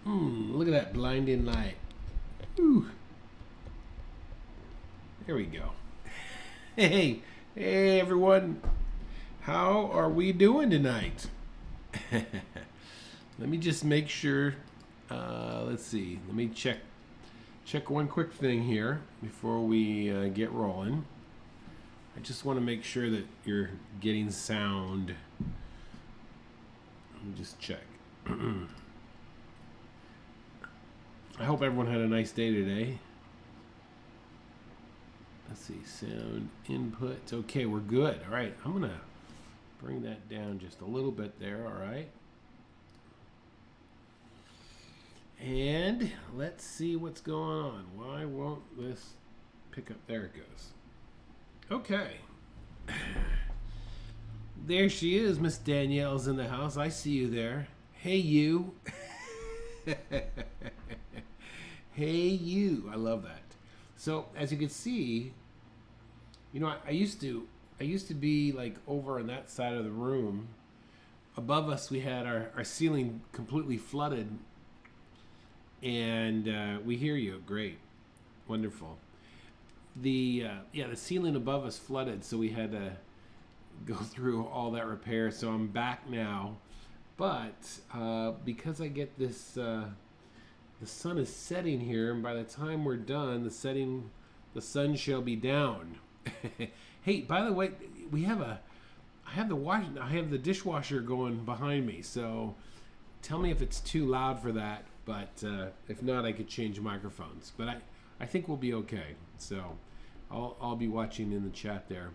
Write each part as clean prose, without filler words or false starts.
Look at that blinding light. Whew. There we go. Hey everyone. How are we doing tonight? Let me just make sure. Let's see. Let me check one quick thing here before we get rolling. I just want to make sure that you're getting sound. Let me just check. I hope everyone had a nice day today. Let's see, sound input. Okay, we're good. All right, I'm gonna bring that down just a little bit there. All right. And let's see what's going on. Why won't this pick up? There it goes. Okay. There she is. Miss Danielle's in the house. I see you there. Hey, you. Hey, you. I love that. So, as you can see, you know, I used to be like over on that side of the room. Above us, we had our ceiling completely flooded. And we hear you. Great. Wonderful. The ceiling above us flooded, so we had to go through all that repair. So I'm back now. But because I get this, the sun is setting here, and by the time we're done, the sun shall be down. Hey, by the way, I have the dishwasher going behind me. So tell me if it's too loud for that. But if not, I could change microphones. But I think we'll be okay. So I'll be watching in the chat there.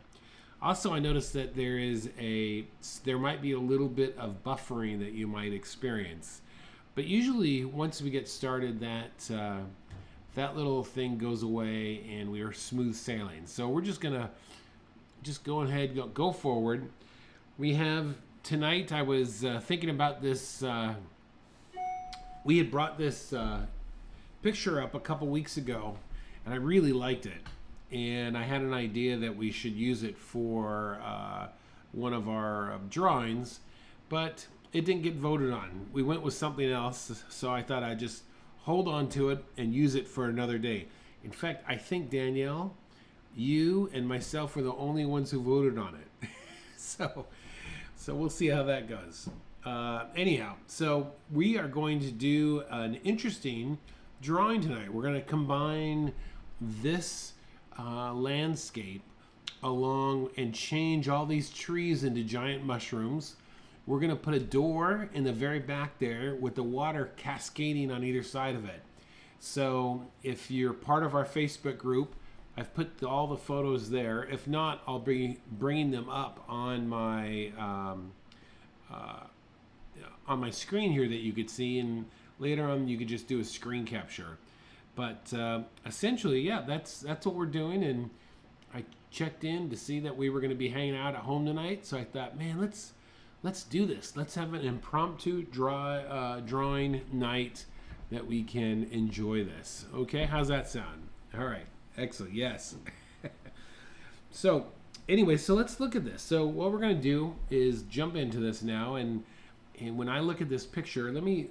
Also, I noticed that there might be a little bit of buffering that you might experience. But usually, once we get started, that little thing goes away and we are smooth sailing. So we're just gonna go ahead, go forward. We have tonight. I was thinking about this. We had brought this picture up a couple weeks ago, and I really liked it. And I had an idea that we should use it for one of our drawings, but it didn't get voted on. We went with something else, so I thought I'd just hold on to it and use it for another day. In fact, I think, Danielle, you and myself were the only ones who voted on it. So we'll see how that goes. Anyhow, so we are going to do an interesting drawing tonight. We're going to combine this landscape along and change all these trees into giant mushrooms. We're going to put a door in the very back there with the water cascading on either side of it. So if you're part of our Facebook group, I've put all the photos there. If not, I'll be bringing them up on my screen here that you could see, and later on you could just do a screen capture. But essentially, yeah, that's what we're doing. And I checked in to see that we were going to be hanging out at home tonight, so I thought, man, let's do this. Let's have an impromptu drawing night that we can enjoy this. Okay, how's that sound? All right, excellent. Yes. So anyway, so let's look at this. So what we're going to do is jump into this now, and when I look at this picture, let me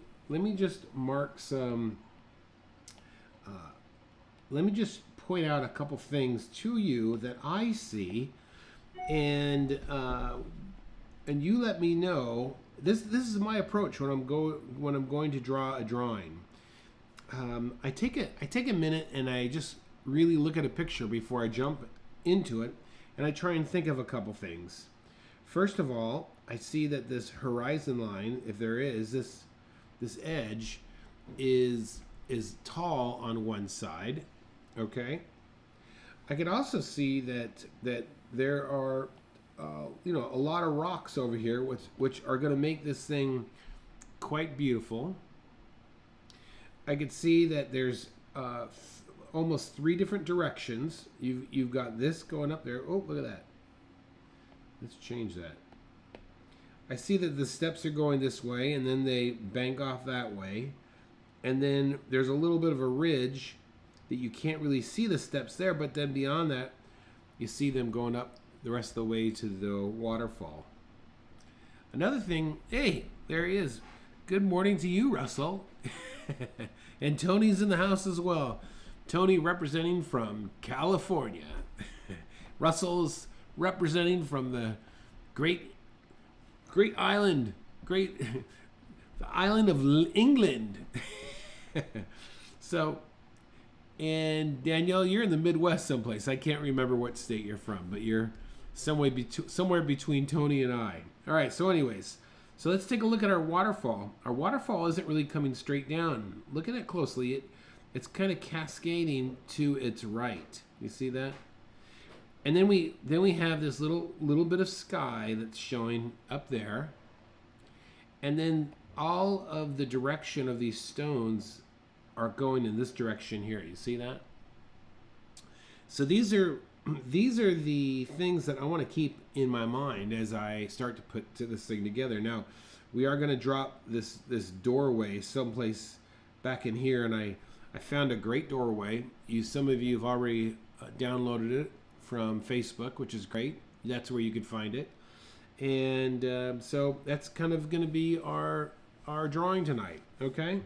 just mark some. Let me just point out a couple things to you that I see, and you let me know. This is my approach when I'm going to draw a drawing. I take a minute and I just really look at a picture before I jump into it, and I try and think of a couple things. First of all, I see that this horizon line, if there is this edge, is tall on one side. Okay. I can also see that there are a lot of rocks over here, which are going to make this thing quite beautiful. I could see that there's almost 3 different directions. You've got this going up there. Oh, look at that. Let's change that. I see that the steps are going this way, and then they bank off that way. And then there's a little bit of a ridge that you can't really see the steps there, but then beyond that, you see them going up the rest of the way to the waterfall. Another thing, hey, there he is. Good morning to you, Russell. And Tony's in the house as well. Tony representing from California. Russell's representing from the great island, the island of England. So, and Danielle, you're in the Midwest someplace. I can't remember what state you're from, but you're somewhere between Tony and I. All right, so anyways, so let's take a look at our waterfall. Our waterfall isn't really coming straight down. Look at it closely. It's kind of cascading to its right. You see that? And then we have this little bit of sky that's showing up there. And then all of the direction of these stones are going in this direction here. You see that? So these are the things that I want to keep in my mind as I start to put this thing together. Now, we are going to drop this doorway someplace back in here, and I found a great doorway. Some of you have already downloaded it from Facebook, which is great. That's where you could find it. And so that's kind of going to be our drawing tonight, okay?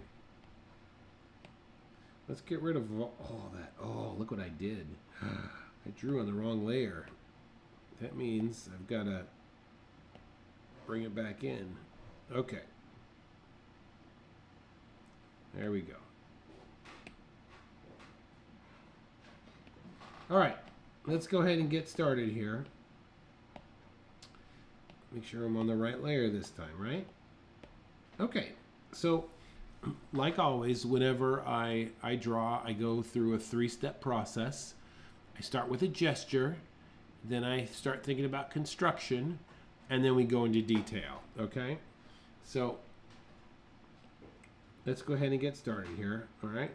Let's get rid of all that. Oh, look what I did. I drew on the wrong layer. That means I've got to bring it back in. Okay. There we go. All right. Let's go ahead and get started here. Make sure I'm on the right layer this time, right? Okay. So, like always, whenever I draw, I go through a 3-step process. I start with a gesture, then I start thinking about construction, and then we go into detail, okay? So, let's go ahead and get started here, all right?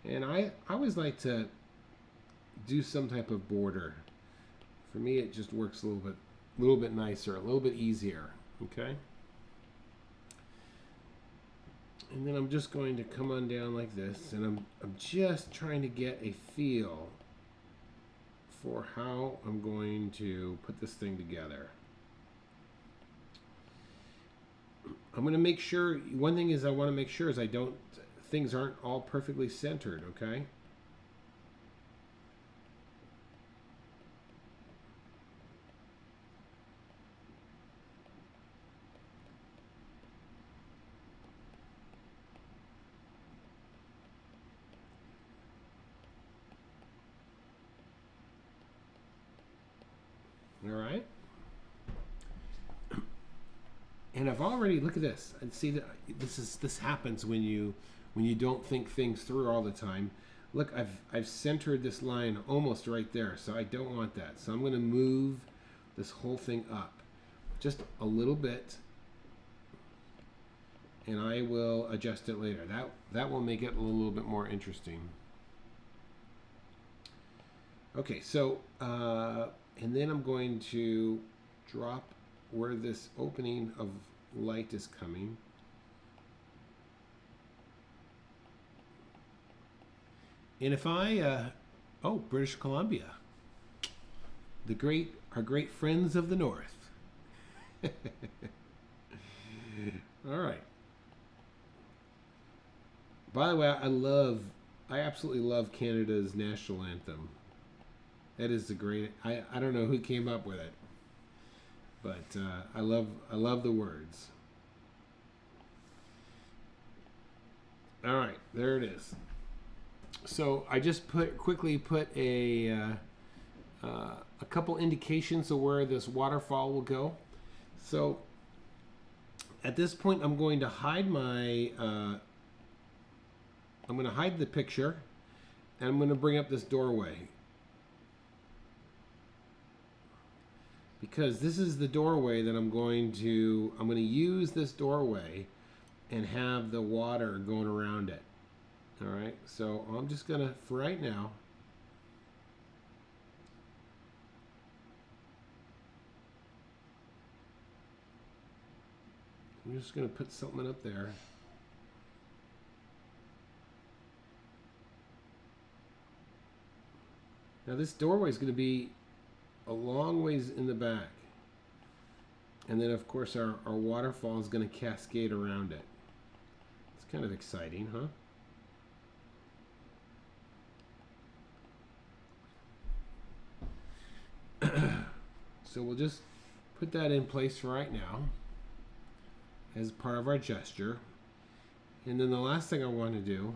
And I always like to do some type of border. For me, it just works a little bit nicer, a little bit easier, okay? And then I'm just going to come on down like this, and I'm just trying to get a feel for how I'm going to put this thing together. I'm going to make sure, one thing is I want to make sure is things aren't all perfectly centered, okay? All right. And I've already, look at this. And see that this happens when you don't think things through all the time. Look, I've centered this line almost right there, so I don't want that. So I'm going to move this whole thing up just a little bit, and I will adjust it later. That will make it a little bit more interesting. Okay, so and then I'm going to drop where this opening of light is coming. And if I, British Columbia, our great friends of the North. All right. By the way, I absolutely love Canada's national anthem. That is the great. I don't know who came up with it, but I love the words. All right, there it is. So I just quickly put a couple indications of where this waterfall will go. So at this point, I'm going to hide I'm going to hide the picture, and I'm going to bring up this doorway, because this is the doorway that I'm going to use this doorway and have the water going around it. All right, so I'm just gonna, for right now, I'm just gonna put something up there. Now this doorway is gonna be a long ways in the back. And then, of course, our waterfall is going to cascade around it. It's kind of exciting, huh? So we'll just put that in place for right now as part of our gesture. And then the last thing I want to do,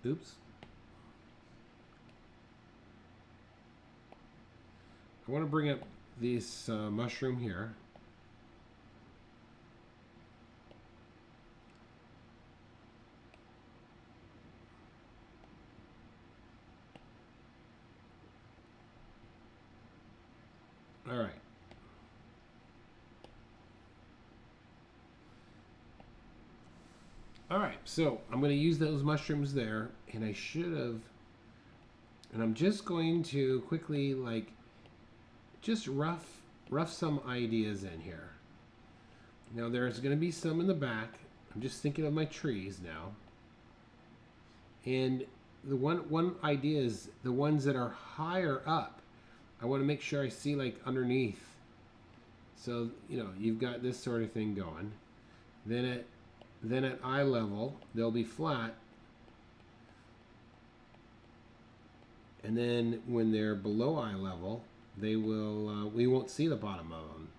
oops, I want to bring up this mushroom here. All right. All right, so I'm going to use those mushrooms there, and I should have, and I'm just going to quickly, like, just rough some ideas in here. Now there's going to be some in the back. I'm just thinking of my trees now. And the one idea is the ones that are higher up, I want to make sure I see like underneath. So, you know, you've got this sort of thing going. Then at eye level, they'll be flat. And then when they're below eye level, they will, we won't see the bottom of them.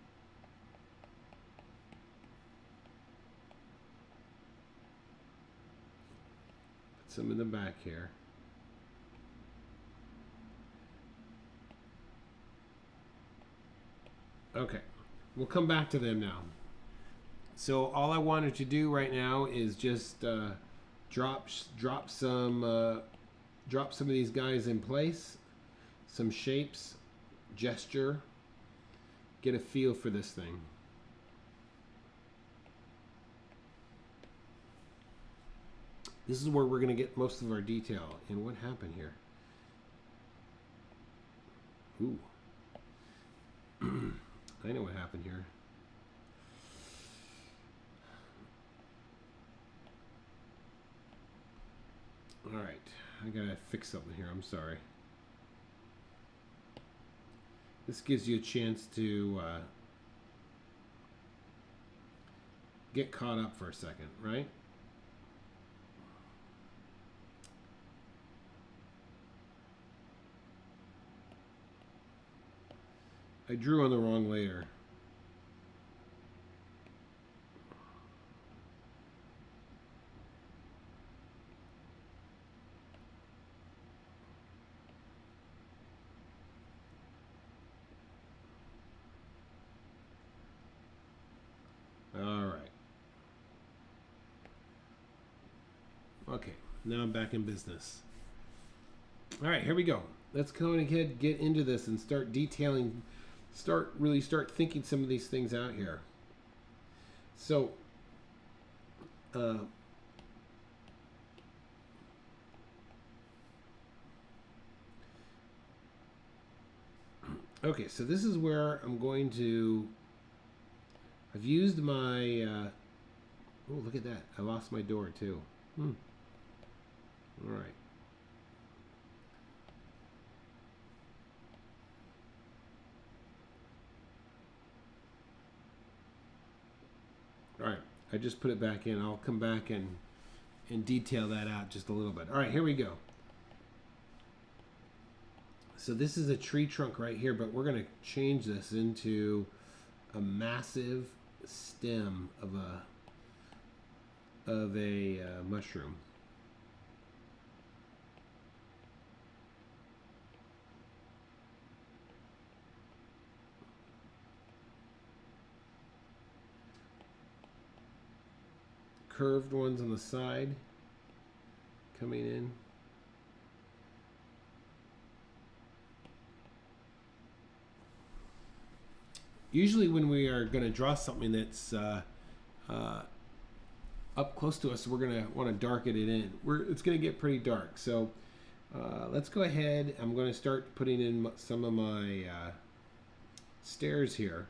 Put some in the back here. Okay, we'll come back to them now. So all I wanted to do right now is just drop some of these guys in place, some shapes, gesture, get a feel for this thing. This is where we're going to get most of our detail. And what happened here? Ooh. I know what happened here. All right, I gotta fix something here. I'm sorry. This gives you a chance to get caught up for a second, right? I drew on the wrong layer. All right. Okay, now I'm back in business. All right, here we go. Let's go ahead, get into this and start detailing, really start thinking some of these things out here. So, okay, so this is where I'm going to, I've used my, oh, look at that. I lost my door too. All right. All right, I just put it back in. I'll come back and detail that out just a little bit. All right, here we go. So this is a tree trunk right here, but we're going to change this into a massive stem of a mushroom. Curved ones on the side coming in. Usually when we are going to draw something that's up close to us, we're going to want to darken it in. It's going to get pretty dark. So let's go ahead. I'm going to start putting in some of my stairs here.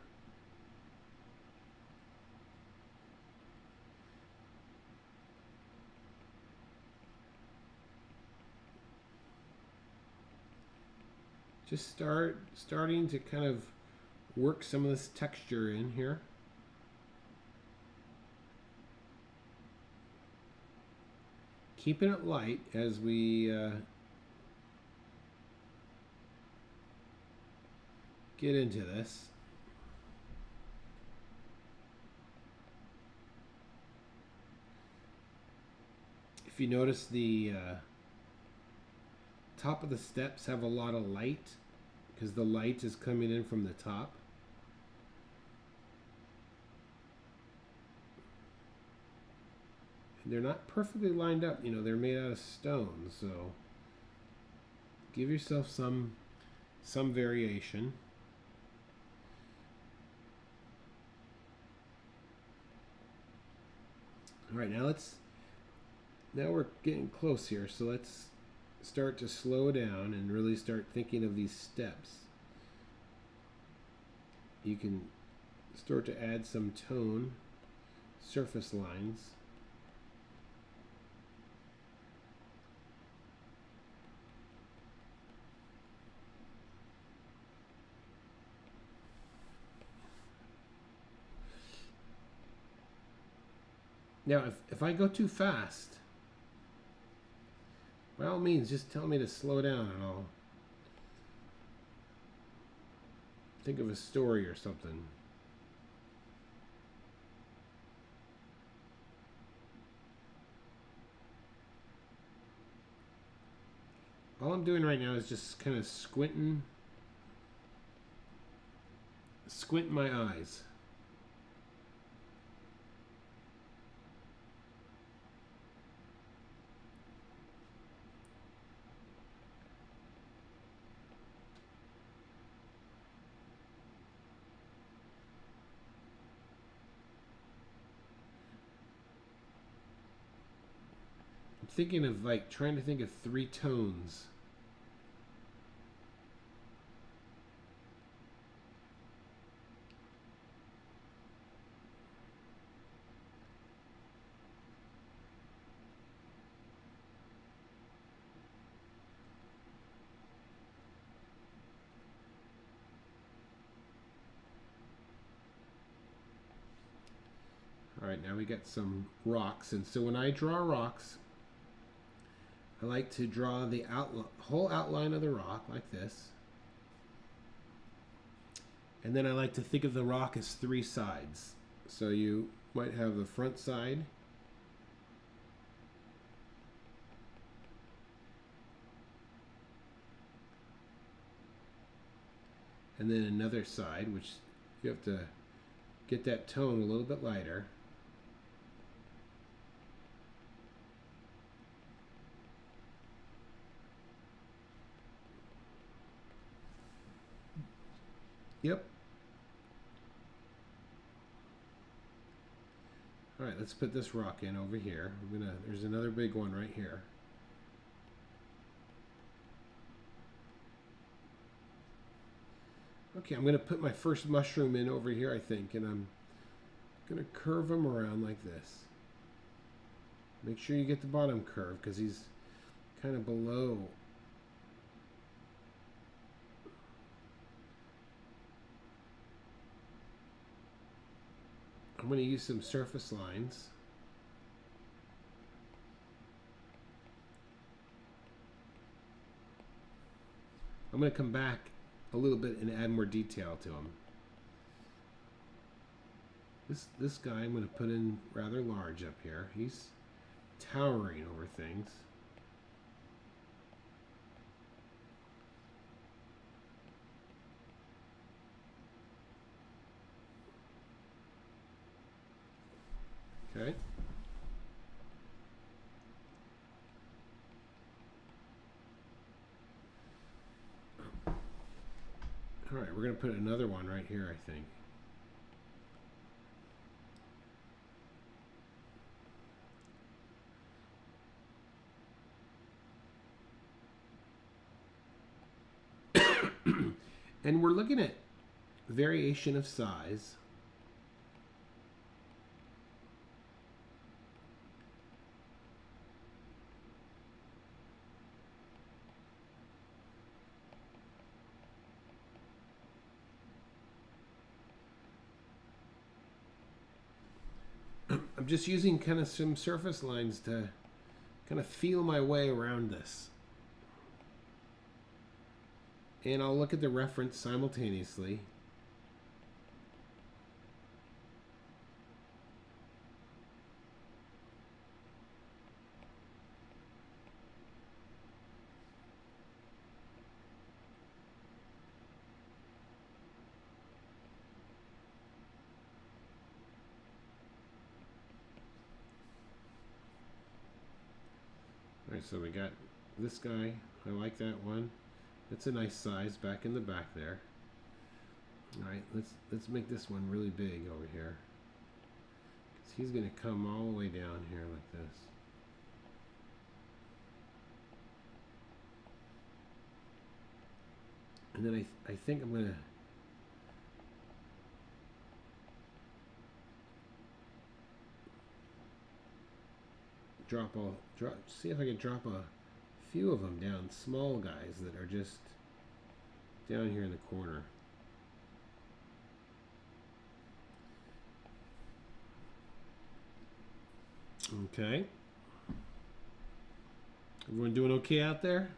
just starting to kind of work some of this texture in here. Keeping it light as we get into this. If you notice, the top of the steps have a lot of light because the light is coming in from the top. And they're not perfectly lined up, you know, they're made out of stone, so give yourself some variation. All right, now we're getting close here, so let's start to slow down and really start thinking of these steps. You can start to add some tone, surface lines. Now, if I go too fast, by all means, just tell me to slow down and I'll think of a story or something. All I'm doing right now is just kind of squinting my eyes. Thinking of like trying to think of 3 tones. All right, now we got some rocks, and so when I draw rocks, I like to draw the whole outline of the rock like this. And then I like to think of the rock as 3 sides. So you might have the front side, and then another side, which you have to get that tone a little bit lighter. Yep. All right, let's put this rock in over here. There's another big one right here. Okay, I'm gonna put my first mushroom in over here, I think, and I'm gonna curve him around like this. Make sure you get the bottom curve because he's kind of below. I'm going to use some surface lines. I'm going to come back a little bit and add more detail to him. This guy I'm going to put in rather large up here. He's towering over things. Okay. All right, we're going to put another one right here, I think. And we're looking at variation of size. I'm just using kind of some surface lines to kind of feel my way around this. And I'll look at the reference simultaneously. All right, so we got this guy. I like that one. That's a nice size back in the back there. All right, let's make this one really big over here. 'Cause he's going to come all the way down here like this. And then I think I'm going to see if I can drop a few of them down, small guys that are just down here in the corner. Okay. Everyone doing okay out there?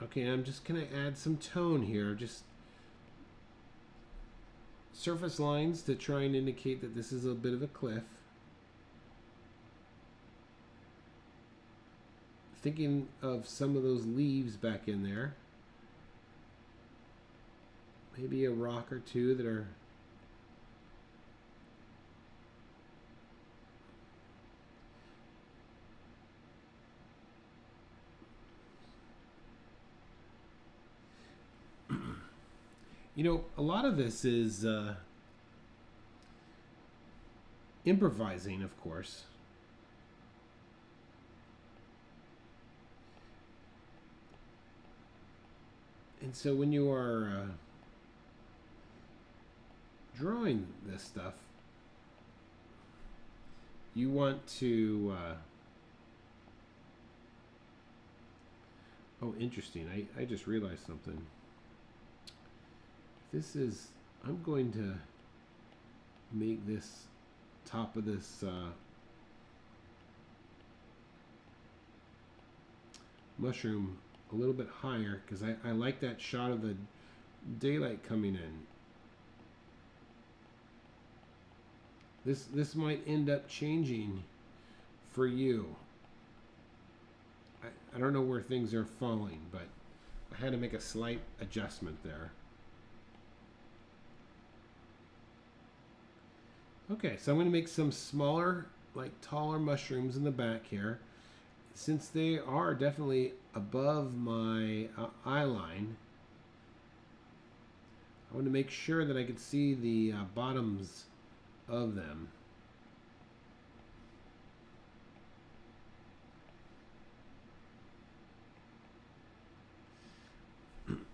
Okay, I'm just going to add some tone here, just surface lines to try and indicate that this is a bit of a cliff. Thinking of some of those leaves back in there. Maybe a rock or two that are you know, a lot of this is improvising, of course. And so when you are drawing this stuff, you want to oh, interesting. I just realized something. This is, I'm going to make this top of this mushroom a little bit higher because I like that shot of the daylight coming in. This might end up changing for you. I don't know where things are falling, but I had to make a slight adjustment there. Okay, so I'm going to make some smaller, like taller mushrooms in the back here. Since they are definitely above my eye line, I want to make sure that I can see the bottoms of them.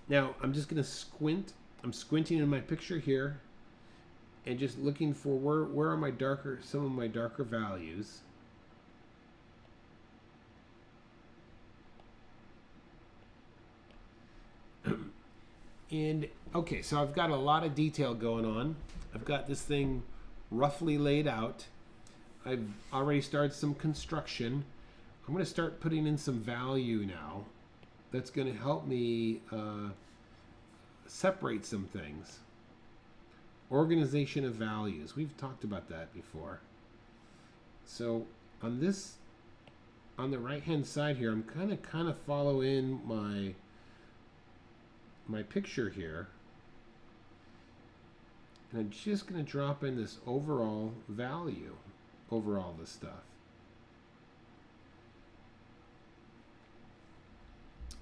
Now, I'm just going to squint. I'm squinting in my picture here. And just looking for where are my some of my darker values. And okay, so I've got a lot of detail going on. I've got this thing roughly laid out. I've already started some construction. I'm going to start putting in some value now. That's going to help me separate some things. Organization of values. We've talked about that before. So on the right hand side here, I'm kind of following my picture here. And I'm just going to drop in this overall value over all this stuff.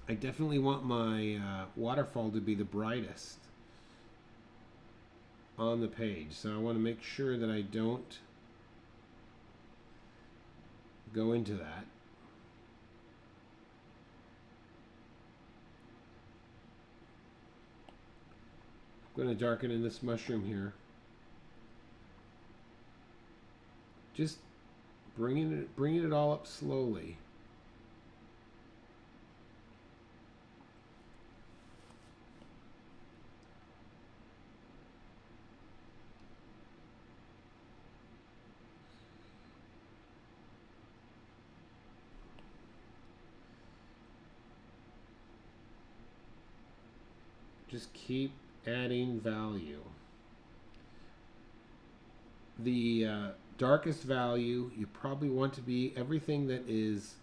I definitely want my waterfall to be the brightest on the page, so I want to make sure that I don't go into that. I'm going to darken in this mushroom here. Just bringing it all up slowly. Just keep adding value. The darkest value, you probably want to be everything that is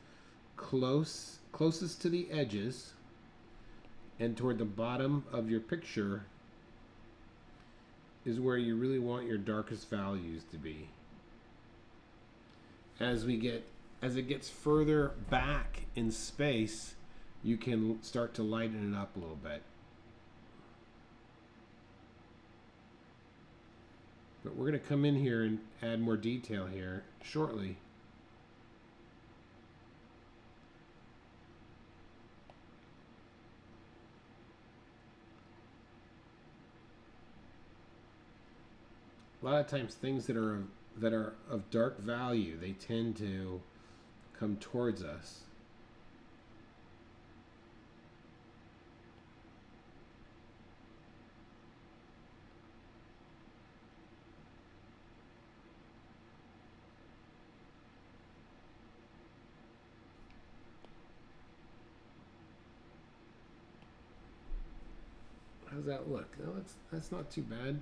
closest to the edges and toward the bottom of your picture is where you really want your darkest values to be. As it gets further back in space, you can start to lighten it up a little bit. But we're going to come in here and add more detail here shortly. A lot of times things that are of dark value, they tend to come towards us. How's that look? No, that's not too bad.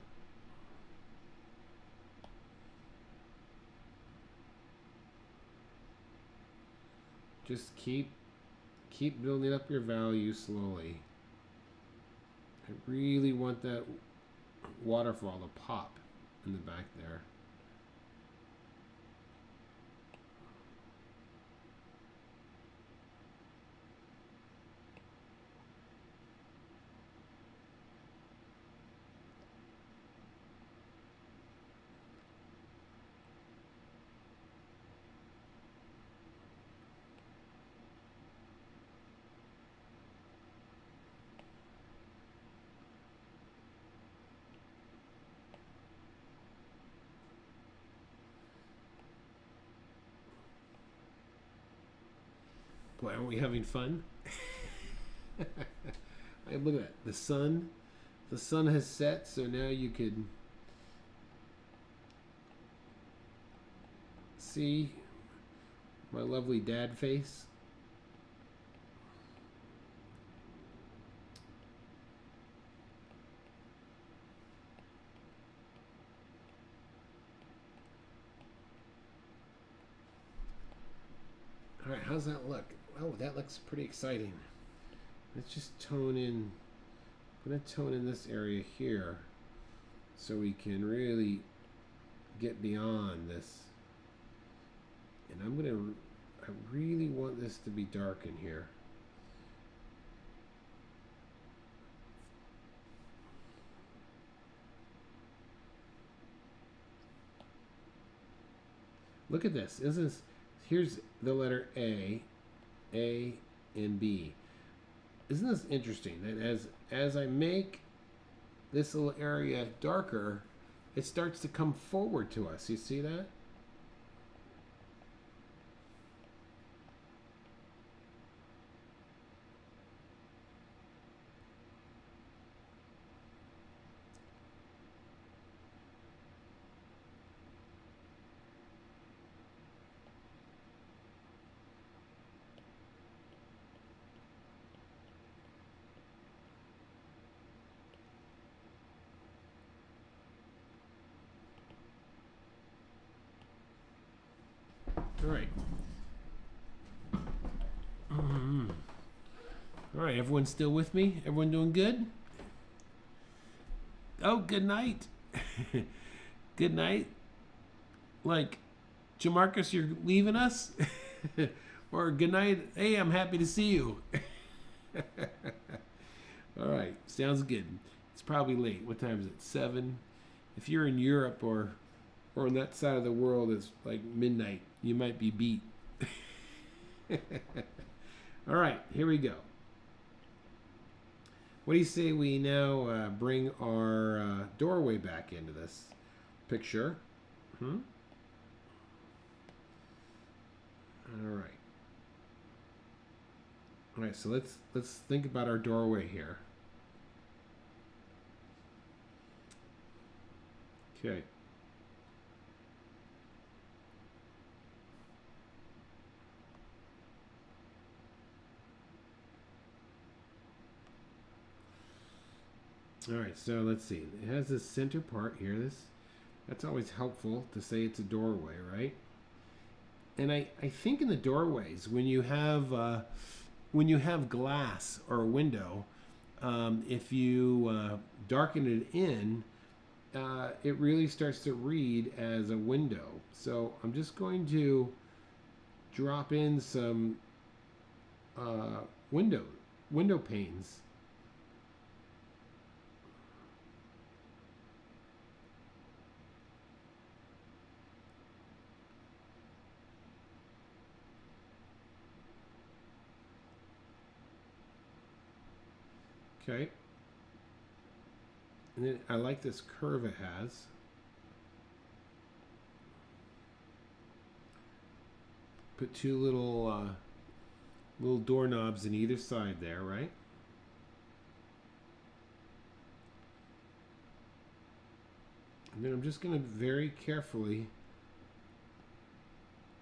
Just keep building up your value slowly. I really want that waterfall to pop in the back there. Boy, aren't we having fun? Look at that. The sun has set, so now you could see my lovely dad face. All right, how's that look? Oh, that looks pretty exciting. Let's just tone in. I'm going to tone in this area here so we can really get beyond this. And I really want this to be dark in here. Look at this. Here's the letter A, and B. Isn't this interesting that as I make this little area darker, it starts to come forward to us. You see that? All right. All right, everyone still with me? Everyone doing good? Oh, good night. Good night. Like, Jamarcus, you're leaving us? Or good night, hey, I'm happy to see you. All right, sounds good. It's probably late. What time is it? 7? If you're in Europe or on that side of the world, it's like midnight. You might be beat. All right, here we go. What do you say we now bring our doorway back into this picture? All right. All right, so let's think about our doorway here. Okay. All right, so let's see. It has this center part here. That's always helpful to say it's a doorway, right? And I think in the doorways, when you have glass or a window, if you darken it in, it really starts to read as a window. So I'm just going to drop in some window panes. Okay. And then I like this curve it has. Put two little doorknobs in either side there, right? And then I'm just going to very carefully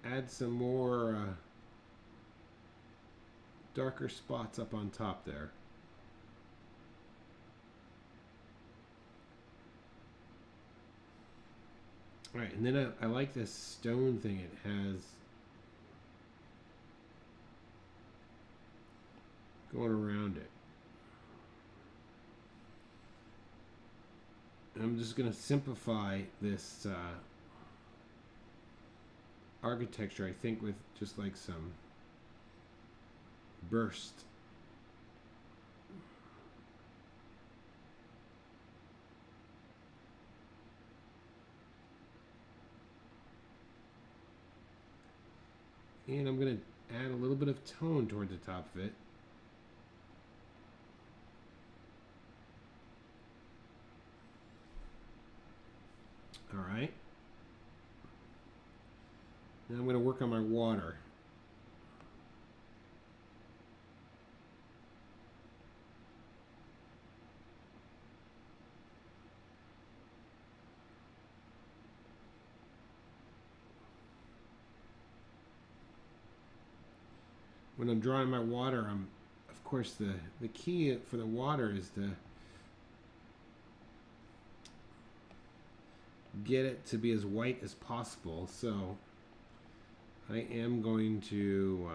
add some more darker spots up on top there. All right, and then I like this stone thing it has going around it. And I'm just going to simplify this architecture, I think, with just like some burst. And I'm going to add a little bit of tone toward the top of it. All right. Now I'm going to work on my water. When I'm drawing my water, of course, the key for the water is to get it to be as white as possible. So I am going to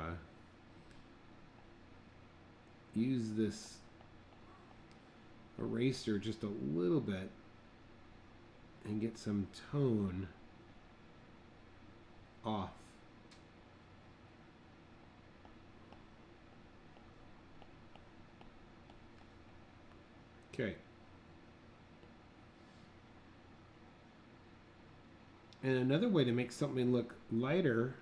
use this eraser just a little bit and get some tone off. Okay. And another way to make something look lighter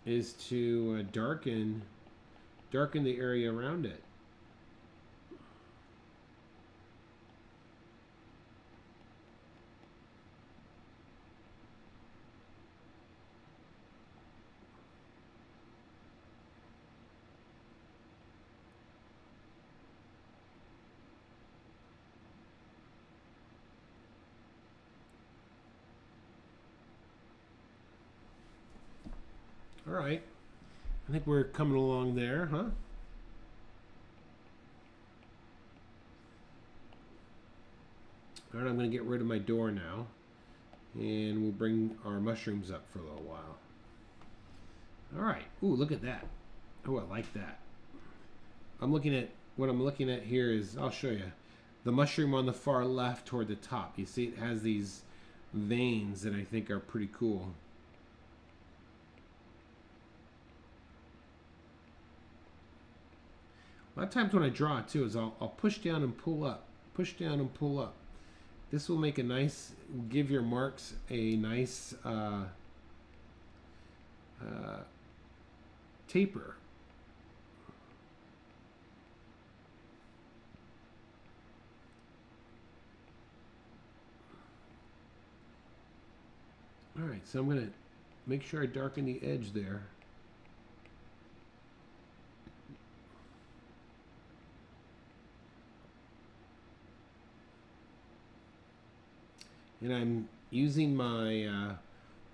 is to darken the area around it. All right. I think we're coming along there, huh? All right, I'm going to get rid of my door now. And we'll bring our mushrooms up for a little while. All right. Ooh, look at that. Oh, I like that. What I'm looking at here is, I'll show you. The mushroom on the far left toward the top. You see it has these veins that I think are pretty cool. A lot of times when I draw too is I'll push down and pull up, push down and pull up. This will make give your marks a nice taper. All right, so I'm going to make sure I darken the edge there. And I'm using my,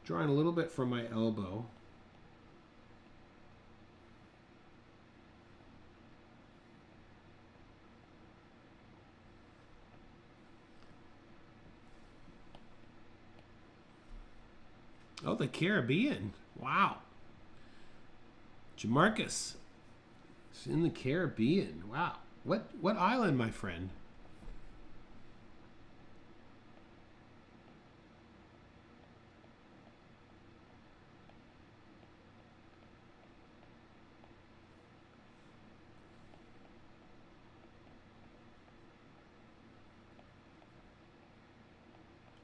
drawing a little bit from my elbow. Oh, the Caribbean. Wow. Jamarcus. It's in the Caribbean. Wow. What island, my friend?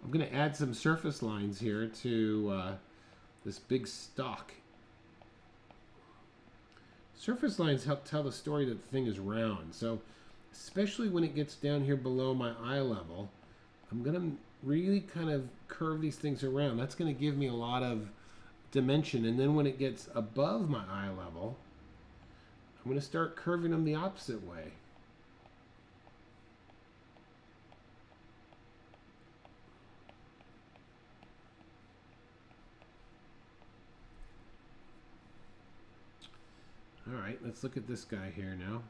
I'm going to add some surface lines here to this big stalk. Surface lines help tell the story that the thing is round. So especially when it gets down here below my eye level, I'm going to really kind of curve these things around. That's going to give me a lot of dimension. And then when it gets above my eye level, I'm going to start curving them the opposite way. All right, let's look at this guy here now.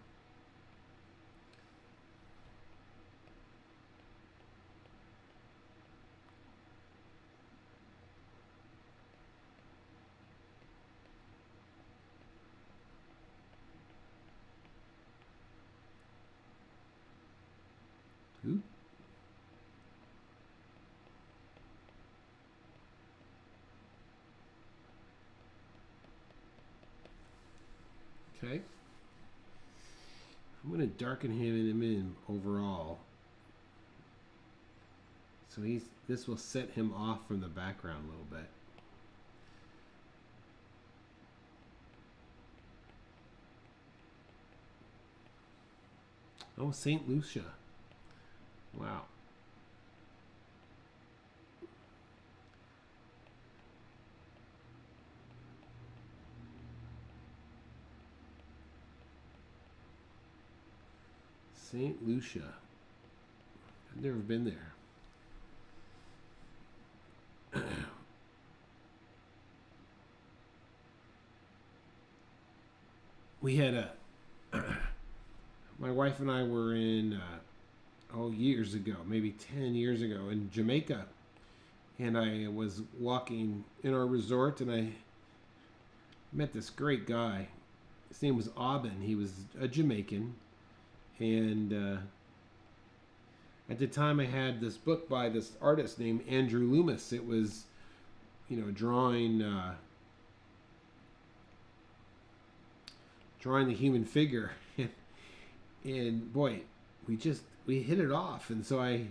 Ooh. Okay. I'm going to darken him in overall. So this will set him off from the background a little bit. Oh, St. Lucia. Wow. St. Lucia. I've never been there. We had my wife and I were in, years ago, maybe 10 years ago in Jamaica. And I was walking in our resort and I met this great guy. His name was Aubin. He was a Jamaican. And at the time I had this book by this artist named Andrew Loomis. It was, drawing the human figure. And boy, we hit it off. And so I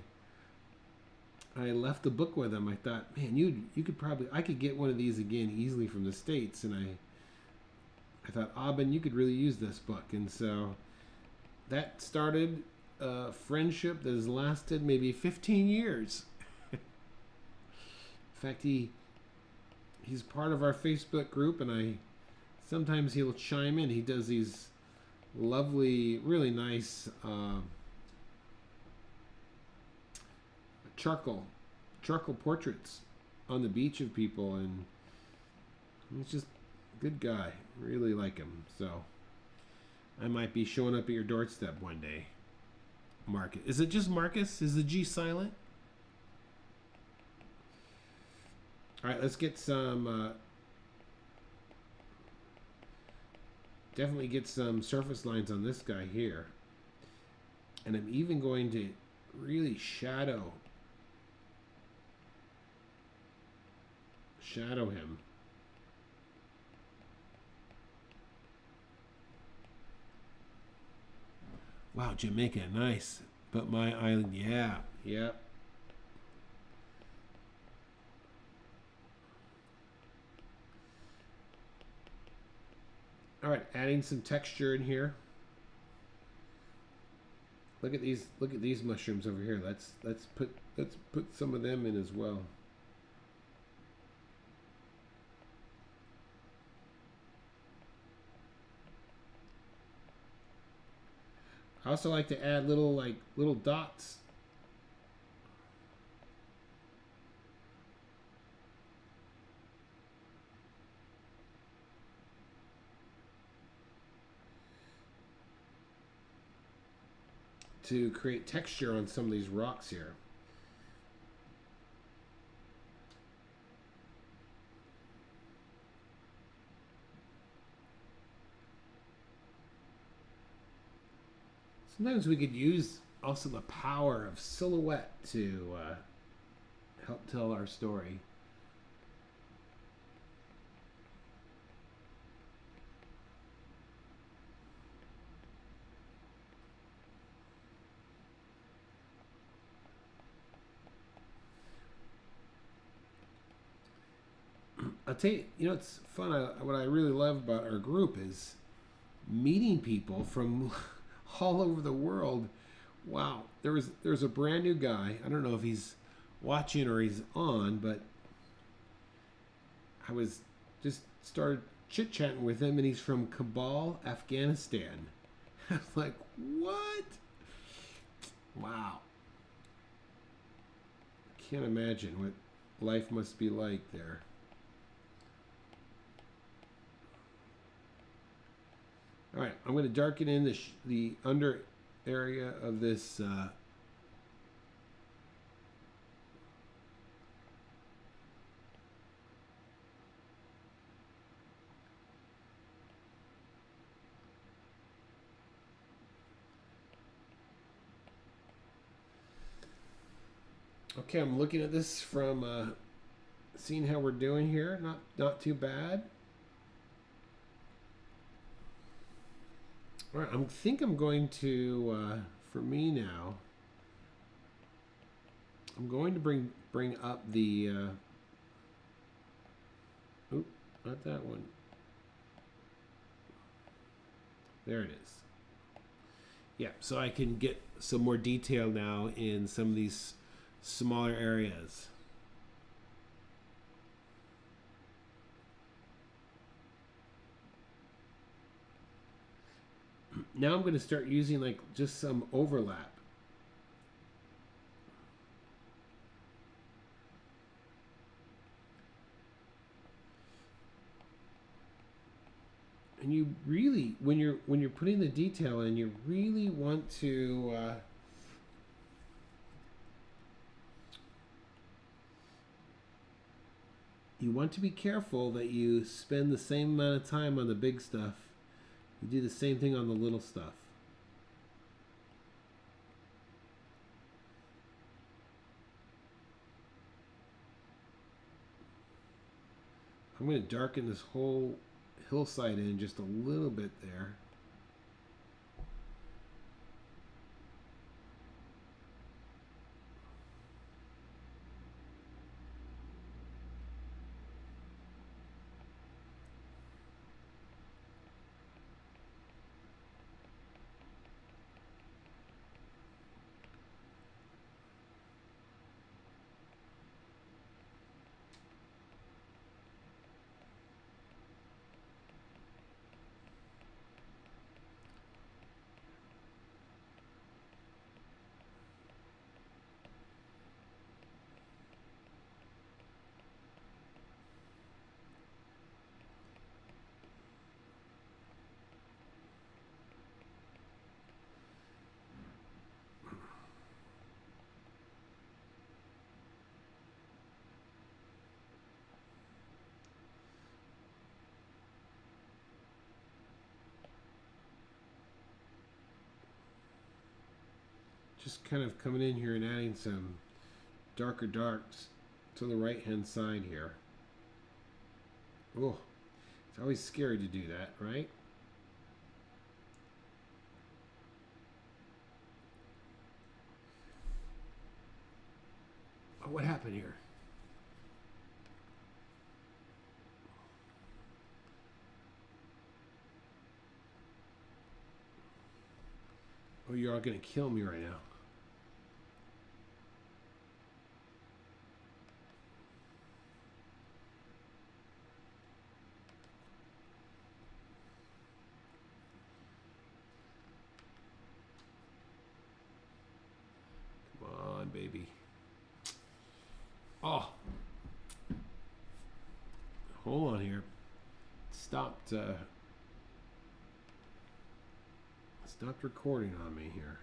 left the book with him. I thought, man, you could I could get one of these again easily from the States. And I thought, Aubin, you could really use this book. And so that started a friendship that has lasted maybe 15 years. In fact, he's part of our Facebook group, and sometimes he'll chime in. He does these lovely, really nice charcoal portraits on the beach of people, and he's just a good guy. Really like him. So I might be showing up at your doorstep one day. Marcus. Is it just Marcus? Is the G silent? All right, let's get some definitely get some surface lines on this guy here. And I'm even going to really shadow him. Wow, Jamaica, nice. But my island, yeah, yep. All right, adding some texture in here. Look at these mushrooms over here. Let's put some of them in as well. I also like to add little dots. To create texture on some of these rocks here. Sometimes we could use also the power of silhouette to help tell our story. I'll tell you, it's fun. What I really love about our group is meeting people from all over the world. Wow, there's a brand new guy. I don't know if he's watching or he's on, but I was just started chit chatting with him, and he's from Kabul, Afghanistan. I was like, what? Wow. Can't imagine what life must be like there. All right, I'm going to darken in the under area of this okay, I'm looking at this from seeing how we're doing here. Not too bad. All right, I think I'm going to, for me now, I'm going to bring up the, oop, not that one. There it is. Yeah, so I can get some more detail now in some of these smaller areas. Now I'm going to start using like just some overlap. And you really, when you're putting the detail in, you really want to be careful that you spend the same amount of time on the big stuff. You do the same thing on the little stuff. I'm going to darken this whole hillside in just a little bit there. Just kind of coming in here and adding some darker darks to the right hand side here. Oh, it's always scary to do that, right? Oh, what happened here? Oh, you're all gonna kill me right now. Baby. Oh, hold on here. Stopped recording on me here.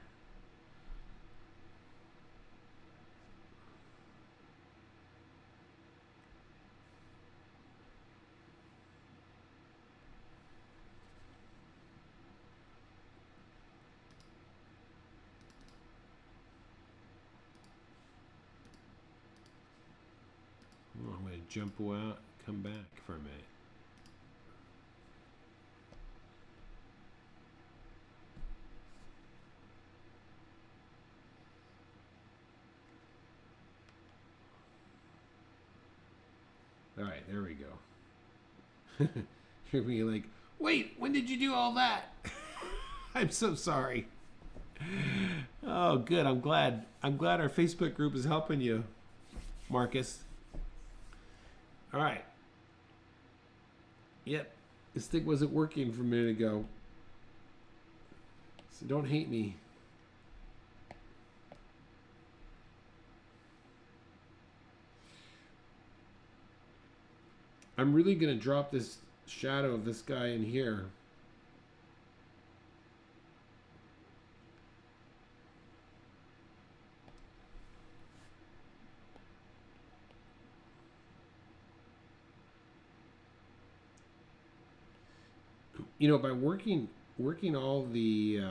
Oh, I'm going to jump out, come back for a minute. All right, there we go. You're be like, wait, when did you do all that? I'm so sorry. Oh, good. I'm glad. I'm glad our Facebook group is helping you, Marcus. All right. Yep, this thing wasn't working from a minute ago. So don't hate me. I'm really going to drop this shadow of this guy in here. You know, by working all the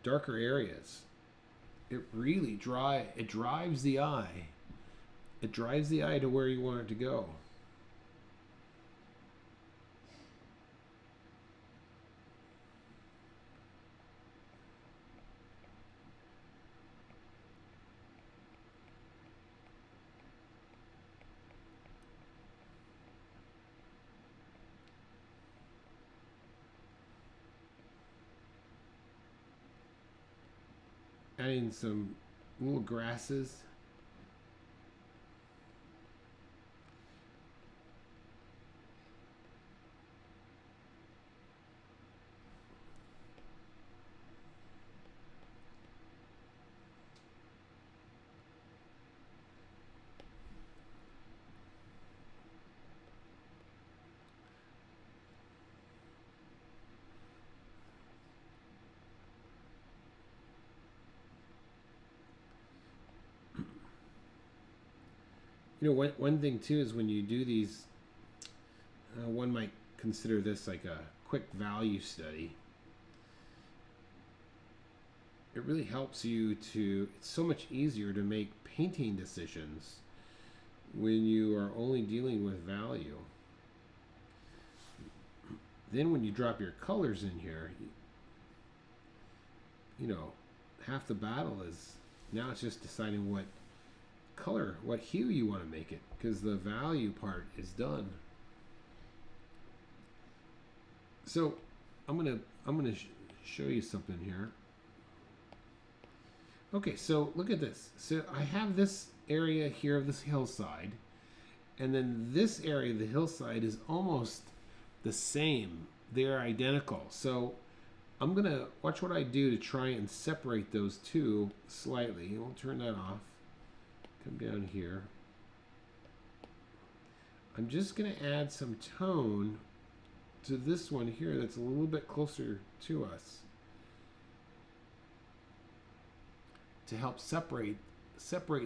darker areas, it really drives the eye. It drives the eye to where you want it to go. Adding some little grasses. You know, one thing too is when you do these, one might consider this like a quick value study. It really helps you to, it's so much easier to make painting decisions when you are only dealing with value. Then when you drop your colors in here, you know, half the battle is, now it's just deciding what color, what hue you want to make it, because the value part is done. So I'm gonna show you something here. Okay, so look at this. So I have this area here of this hillside, and then this area of the hillside is almost the same. They're identical. So I'm gonna watch what I do to try and separate those two slightly. We'll turn that off. Come down here. I'm just going to add some tone to this one here that's a little bit closer to us to help separate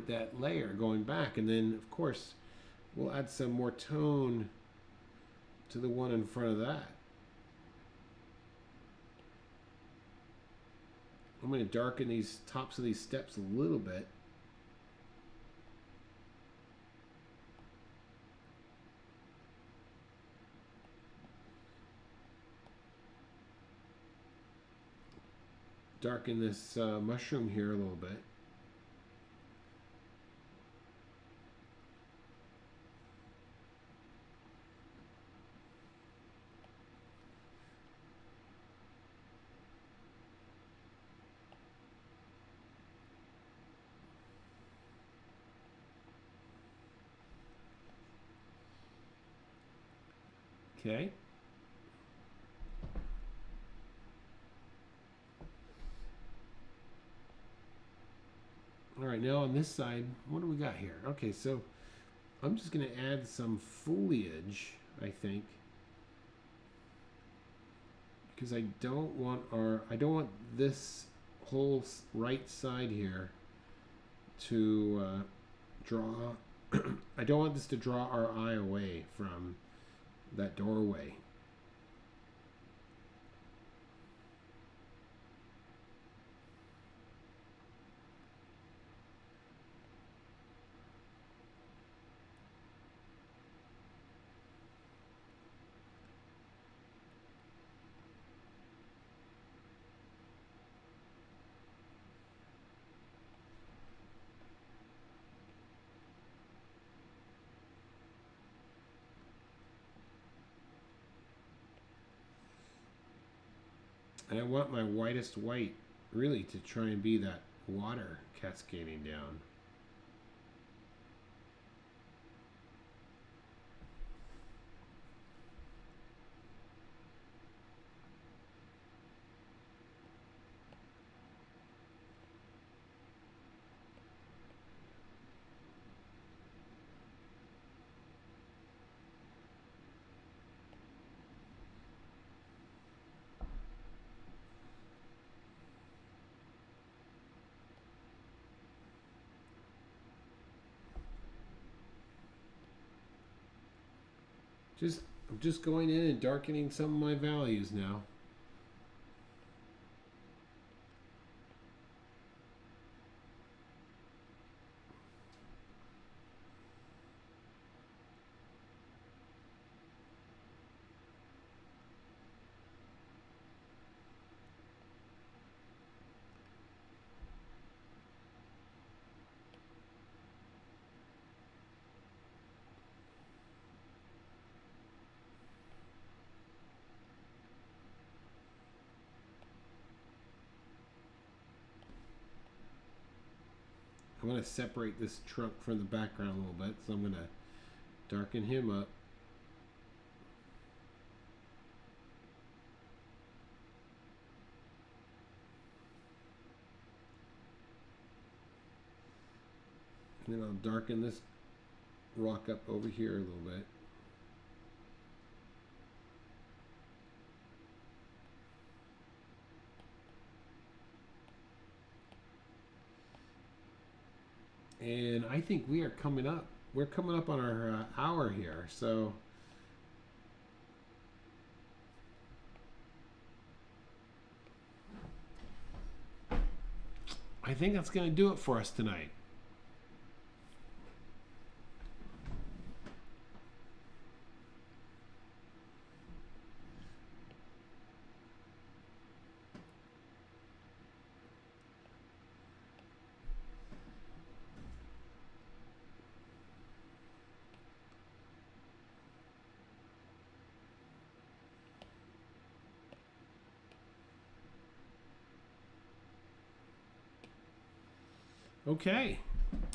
that layer going back. And then, of course, we'll add some more tone to the one in front of that. I'm going to darken these tops of these steps a little bit. Darken this mushroom here a little bit. Okay. All right, now on this side, what do we got here? Okay, so I'm just going to add some foliage, I think, because I don't want this whole right side here to draw. I don't want this to draw our eye away from that doorway. And I want my whitest white really to try and be that water cascading down. I'm just going in and darkening some of my values now. I want to separate this trunk from the background a little bit, so I'm going to darken him up. And then I'll darken this rock up over here a little bit. And I think we are coming up. We're coming up on our hour here, so I think that's going to do it for us tonight. Okay.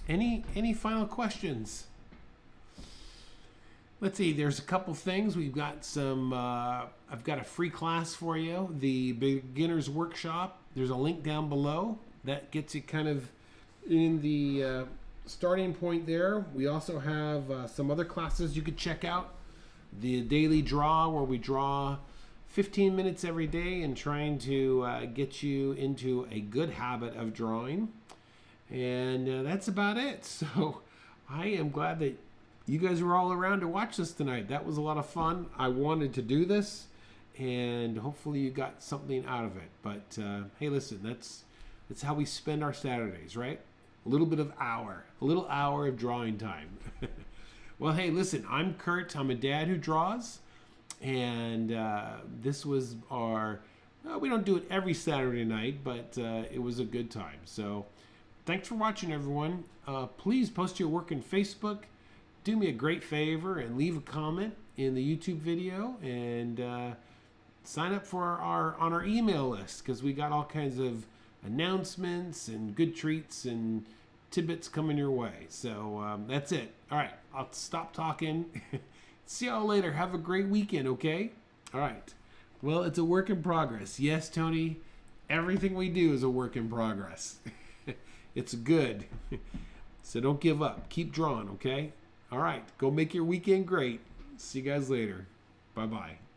Any final questions? Let's see. There's a couple things. We've got some. I've got a free class for you. The beginner's workshop. There's a link down below that gets you kind of in the starting point there. We also have some other classes you could check out. The daily draw, where we draw 15 minutes every day and trying to get you into a good habit of drawing. And that's about it. So I am glad that you guys were all around to watch this tonight. That was a lot of fun. I wanted to do this, and hopefully you got something out of it. But hey, listen, that's how we spend our Saturdays, right? A little hour of drawing time. Well, hey, listen, I'm Kurt. I'm a dad who draws, and this was our. We don't do it every Saturday night, but it was a good time. So. Thanks for watching, everyone. Please post your work in Facebook. Do me a great favor and leave a comment in the YouTube video, and sign up for our email list, because we got all kinds of announcements and good treats and tidbits coming your way. So that's it. All right, I'll stop talking. See y'all later. Have a great weekend, okay? All right. Well, it's a work in progress. Yes, Tony, everything we do is a work in progress. It's good. So don't give up. Keep drawing, okay? All right. Go make your weekend great. See you guys later. Bye-bye.